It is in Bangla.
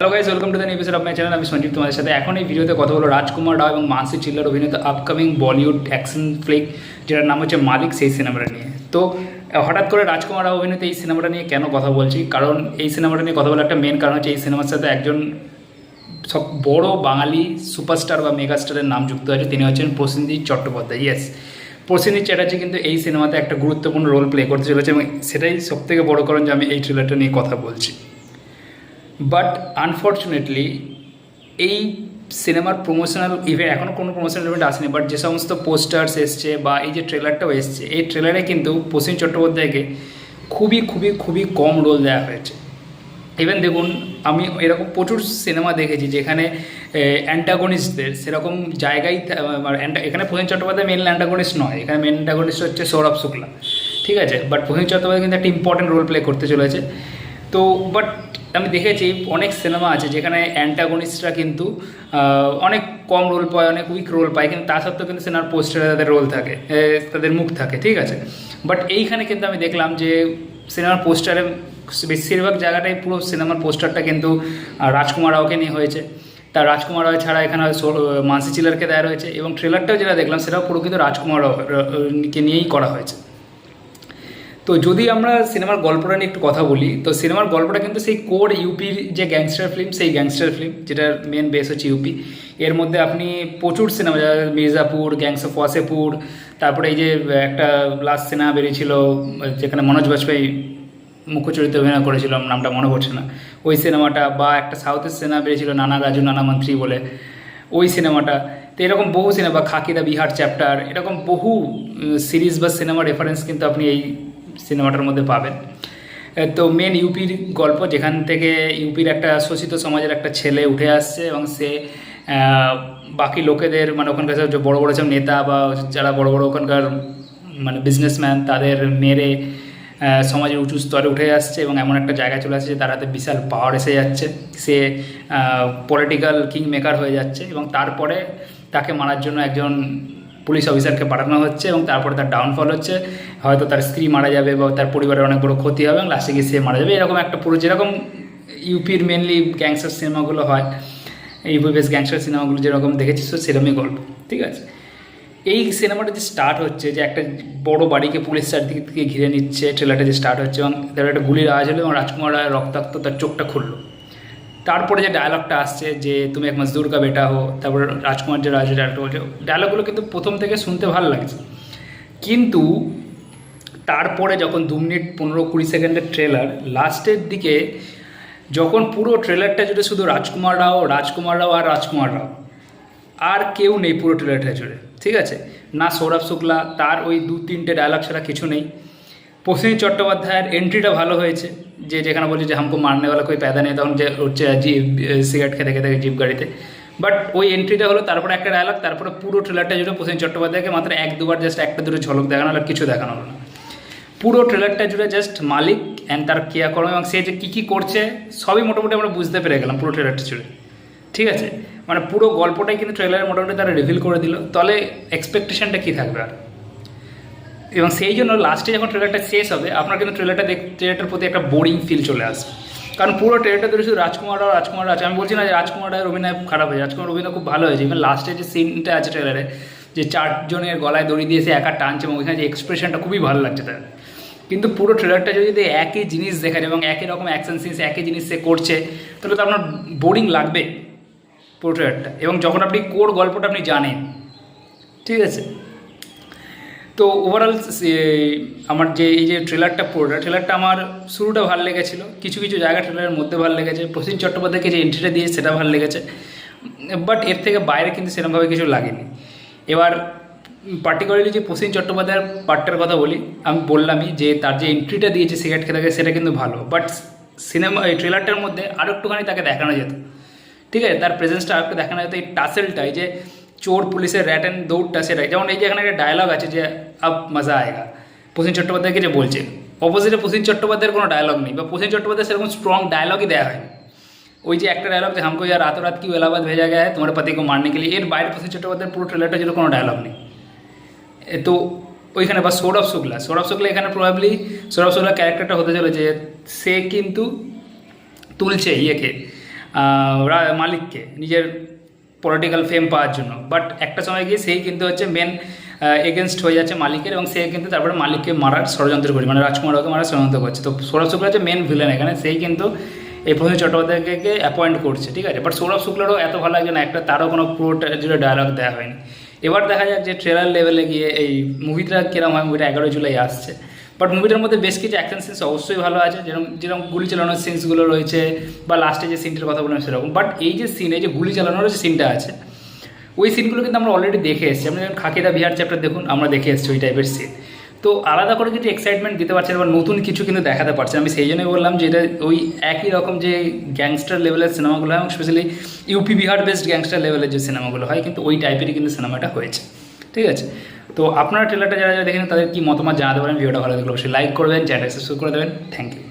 Hello guys, welcome to the new episode of my channel. আমি সঞ্জীব তোমাদের সাথে এখন এই ভিডিওতে কথা বলো রাজকুমার রাও এবং মানসী চিল্লার অভিনীত আপকামিং বলিউড অ্যাকশন ফ্লিক যেটার নাম হচ্ছে মালিক, সেই সিনেমাটা নিয়ে। তো হঠাৎ করে রাজকুমার রাও অভিনীত এই সিনেমাটা নিয়ে কেন কথা বলছি, কারণ এই সিনেমাটা নিয়ে কথা বলার একটা মেন কারণ হচ্ছে এই সিনেমার সাথে একজন সব বড় বাঙালি সুপারস্টার বা মেগাস্টারের নাম যুক্ত আছে। তিনি হচ্ছেন প্রসেনজিৎ চট্টোপাধ্যায়। ইয়েস, প্রসেনজিৎ চ্যাটার্জি কিন্তু এই সিনেমাতে একটা গুরুত্বপূর্ণ রোল প্লে করতে চলেছে এবং সেটাই সবথেকে বড় কারণ যে আমি এই ট্রেলারটা নিয়ে কথা বলছি। বাট আনফর্চুনেটলি এই সিনেমার প্রমোশনাল ইভেন্ট এখনও কোনো প্রমোশনাল ইভেন্ট আসেনি, বাট যে সমস্ত পোস্টার্স এসছে বা এই যে ট্রেলারটাও এসছে, এই ট্রেলারে কিন্তু প্রসেনজিৎ চট্টোপাধ্যায়কে খুবই খুবই খুবই কম রোল দেওয়া হয়েছে। ইভেন দেখুন, আমি এরকম প্রচুর সিনেমা দেখেছি যেখানে অ্যান্টাগনিস্টদের সেরকম জায়গায় এখানে প্রসেনজিৎ চট্টোপাধ্যায় মেন অ্যান্টাগনিস্ট নয়, এখানে মেন অ্যান্টাগনিস্ট হচ্ছে সৌরভ শুক্লা, ঠিক আছে। বাট প্রসেনজিৎ চট্টোপাধ্যায় কিন্তু একটা ইম্পর্টেন্ট রোল প্লে করতে চলেছে। তো বাট আমি দেখেছি অনেক সিনেমা আছে যেখানে অ্যান্টাগনিস্টরা কিন্তু অনেক কম রোল পায়, অনেক উইক রোল পায়, কিন্তু তা সত্ত্বেও কিন্তু সিনেমার পোস্টারে তাদের রোল থাকে, তাদের মুখ থাকে, ঠিক আছে। বাট এইখানে কিন্তু আমি দেখলাম যে সিনেমার পোস্টারে বেশিরভাগ জায়গাটাই পুরো সিনেমার পোস্টারটা কিন্তু রাজকুমার রাওকে নিয়ে হয়েছে। তার রাজকুমার রাও ছাড়া এখানে মানসী চিল্লারকে দেওয়া রয়েছে এবং ট্রেলারটাও যেটা দেখলাম সেটাও পুরো কিন্তু রাজকুমার রাওকে নিয়েই করা হয়েছে। তো যদি আমরা সিনেমার গল্পটা নিয়ে একটু কথা বলি, তো সিনেমার গল্পটা কিন্তু সেই কোর ইউপির যে গ্যাংস্টার ফিল্ম, সেই গ্যাংস্টার ফিল্ম যেটার মেন বেস হচ্ছে ইউপি। এর মধ্যে আপনি প্রচুর cinema, Mirzapur, gangs of Wasseypur, তারপরে এই যে একটা লাস্ট সিনেমা বেরিয়েছিল যেখানে মনোজ বাজপেয়ী মুখ্য চরিত্রে অভিনয় করেছিল, নামটা মনে পড়ছে না, ওই সিনেমাটা, বা একটা সাউথের সিনেমা বেরিয়েছিল নানা রাজু নানা মন্ত্রী বলে, ওই সিনেমাটা। তো এরকম বহু cinema, Khakee the Bihar chapter, এরকম বহু সিরিজ বা সিনেমা রেফারেন্স কিন্তু আপনি এই সিনেমাটার মধ্যে পাবেন। তো মেন ইউপির গল্প, যেখান থেকে ইউপির একটা শোষিত সমাজের একটা ছেলে উঠে আসছে এবং সে বাকি লোকেদের, মানে ওখানকার যে বড়ো বড়ো সব নেতা বা যারা বড়ো বড়ো ওখানকার মানে বিজনেসম্যান, তাদের মেরে সমাজের উঁচু স্তরে উঠে আসছে এবং এমন একটা জায়গায় চলে আসছে যে তার হাতে বিশাল পাওয়ার এসে যাচ্ছে, সে পলিটিক্যাল কিং মেকার হয়ে যাচ্ছে এবং তারপরে তাকে মারার জন্য একজন পুলিশ অফিসারকে পাঠানো হচ্ছে এবং তারপরে তার ডাউনফল হচ্ছে, হয়তো তার স্ত্রী মারা যাবে বা তার পরিবারের অনেক বড় ক্ষতি হবে এবং লাস্টে গিয়ে সে মারা যাবে। এরকম একটা পুরো, যেরকম ইউপির মেনলি গ্যাংস্টার সিনেমাগুলো হয়, ইউপি বেস গ্যাংস্টার সিনেমাগুলো যেরকম দেখেছিস, তো সেরকমই গল্প, ঠিক আছে। এই সিনেমাটা যে স্টার্ট হচ্ছে, যে একটা বড় বাড়িকে পুলিশ চারদিক থেকে ঘিরে নিচ্ছে, ট্রেলারটা যে স্টার্ট হচ্ছে এবং তার একটা গুলির আওয়াজ হলো এবং রাজকুমার রায় রক্তাক্ত তার চোখটা খুললো। তারপরে যে ডায়লগটা আসছে যে তুমি এক মজদুর কা বেটা হো, তারপরে রাজকুমার যে ডায়লগটা বলছে, ডায়লগগুলো কিন্তু প্রথম থেকে শুনতে ভালো লাগছে, কিন্তু তারপরে যখন 2 মিনিট 15-20 সেকেন্ডের ট্রেলার, লাস্টের দিকে যখন পুরো ট্রেলারটা জুড়ে শুধু রাজকুমার রাও রাজকুমার রাও আর রাজকুমার রাও, আর কেউ নেই পুরো ট্রেলারটা জুড়ে, ঠিক আছে। না সৌরভ শুক্লা, তার ওই 2-3টে ডায়লগ ছাড়া কিছু নেই। প্রসেনজিৎ চট্টোপাধ্যায়ের এন্ট্রিটা ভালো হয়েছে, যে যেখানে বলছে যে হামকো মারনে ওয়ালা কোই প্যাদা নেই, তখন যে হচ্ছে সিগারেট খেতে খেতে জিপ গাড়িতে, বাট ওই এন্ট্রিটা হলো, তারপরে একটা ডায়লগ, তারপরে পুরো ট্রেলারটা জুড়ে প্রসেনজিৎ চট্টোপাধ্যায়কে মাত্র 1-2বার জাস্ট একটা দুটো ঝলক দেখানো হলো, আর কিছু দেখানো হলো না। পুরো ট্রেলারটা জুড়ে জাস্ট মালিক অ্যান্ড তার ক্রিয়াকর্ম এবং সে যে কী করছে সবই মোটামুটি আমরা বুঝতে পেরে গেলাম পুরো ট্রেলারটা জুড়ে, ঠিক আছে। মানে পুরো গল্পটাই কিন্তু ট্রেলারে মোটামুটি তারা রিভিল করে দিল, তাহলে এক্সপেকটেশনটা কী থাকবে আর। এবং সেই জন্য লাস্টে যখন ট্রেলারটা শেষ হবে, আপনার কিন্তু ট্রেলারটার প্রতি একটা বোরিং ফিল চলে আসবে, কারণ পুরো ট্রেলারটা ধরে শুধু রাজকুমার রাও আছে। আমি বলছি না যে রাজকুমার রায়ের অভিনয় খারাপ হয়েছে, রাজকুমার অভিনয় খুব ভালো হয়েছে। ইভেন লাস্টে যে সিনটা আছে ট্রেলারে, যে 4 জনের গলায় দড়ি দিয়ে সে একা টানছে এবং ওইখানে যে এক্সপ্রেশনটা খুবই ভালো লাগছে তার, কিন্তু পুরো ট্রেলারটা যদি একই জিনিস দেখা যায় এবং একই রকম অ্যাকশন সিনস একই জিনিস সে করছে, তাহলে তো আপনার বোরিং লাগবে পুরো ট্রেলারটা। এবং যখন আপনি কোর গল্পটা আপনি জানেন, ঠিক আছে। তো ওভারঅল আমার যে এই যে ট্রেলারটা আমার শুরুটা ভালো লেগেছিলো, কিছু কিছু জায়গা ট্রেলারের মধ্যে ভালো লেগেছে, প্রসেনজিৎ চট্টোপাধ্যায়কে যে এন্ট্রিটা দিয়ে সেটা ভালো লেগেছে, বাট এর থেকে বাইরে কিন্তু সেরকমভাবে কিছু লাগেনি। এবার পার্টিকুলারলি যে প্রসেনজিৎ চট্টোপাধ্যায়ের পার্টটার কথা বলি, আমি বললামই যে তার যে এন্ট্রিটা দিয়েছে সিগারেট খেতে সেটা কিন্তু ভালো, বাট এই ট্রেলারটার মধ্যে আরও একটুখানি তাকে দেখানো যেত, ঠিক আছে। তার প্রেজেন্সটা আরেকটু দেখানো যেত, এই টাসেলটাই যে চোর পুলিশের র্যাট অ্যান্ড দৌড়টা, সেটাই। যেমন এই যে এখানে একটা ডায়লগ আছে যে আব মজা আয়েগা, প্রসেনজিৎ চট্টোপাধ্যায়কে যে বলছে, অপোজিটে প্রসেনজিৎ চট্টোপাধ্যায়ের কোনো ডায়লগ নেই, বা প্রসেনজিৎ চট্টোপাধ্যায় সেরকম স্ট্রং ডায়লগই দেওয়া হয়। ওই যে একটা ডায়লগ যে হামকো ইয়ার রাতোরাত কি এলাহাবাদ ভেজা গেছে তোমার পতিকে মারনে কে লিয়ে, এর বাইরে প্রসেনজিৎ চট্টোপাধ্যায়ের পুরো ট্রেলারটা ছিল কোনো ডায়লগ নেই। তো ওইখানে বা সৌরভ শুক্লা এখানে প্রবাবলি সৌরভ শুক্লার ক্যারেক্টারটা হতে চলেছে, সে কিন্তু তুলছে ইয়েকে মালিককে নিজের পলিটিক্যাল ফেম পাওয়ার জন্য। বাট একটা সময় গিয়ে সেই কিন্তু হচ্ছে মেন এগেনস্ট হয়ে যাচ্ছে মালিকের, এবং সে কিন্তু তারপরে মালিককে মারার ষড়যন্ত্র করছে, মানে রাজকুমার রাওকে মারার ষড়যন্ত্র করছে। তো সৌরভ শুক্লা হচ্ছে মেন ভিলেন এখানে, সেই কিন্তু এই প্রসেনজিৎ চট্টোপাধ্যায়কে অ্যাপয়েন্ট করছে, ঠিক আছে। বাট সৌরভ শুক্লারও এত ভালো একজন একটা, তারও কোনো পুরোটা জুড়ে ডায়লগ দেওয়া হয়নি। এবার দেখা যাক যে ট্রেলার লেভেলে গিয়ে এই মুভিটা কীরকম হয়। মুভিটা 11 জুলাই আসছে, বাট মুভিটার মধ্যে বেশ কিছু অ্যাকশন সিনস অবশ্যই ভালো আছে, যেরকম গুলি চালানোর সিনসগুলো রয়েছে, বা লাস্টে যে সিনটার কথা বললাম সেরকম। বাট এই যে সিন, এই যে গুলি চালানোর যে সিনটা আছে, ওই সিনগুলো কিন্তু আমরা অলরেডি দেখে এসেছি। আপনি যেমন খাকিদা বিহার চ্যাপ্টার দেখুন, আমরা দেখে এসেছি ওই টাইপের সিন। তো আলাদা করে কিছু এক্সাইটমেন্ট দিতে পারছে না, বা নতুন কিছু কিন্তু দেখাতে পারছে না। আমি সেই জন্যই বললাম যে এটা ওই একই রকম যে গ্যাংস্টার লেভেলের সিনেমাগুলো হয়, এবং specially UP Bihar based gangster লেভেলের যে সিনেমাগুলো হয়, কিন্তু ওই টাইপেরই কিন্তু সিনেমাটা হয়েছে, ঠিক আছে। তো আপনারা ট্রেলারটা যারা যারা দেখেন তাদের কি মতামত জানাতে পারেন। ভিডিওটা ভালো লাগলে অবশ্যই লাইক করবেন, চ্যানেলটা সাবস্ক্রাইব করে দেবেন। Thank you.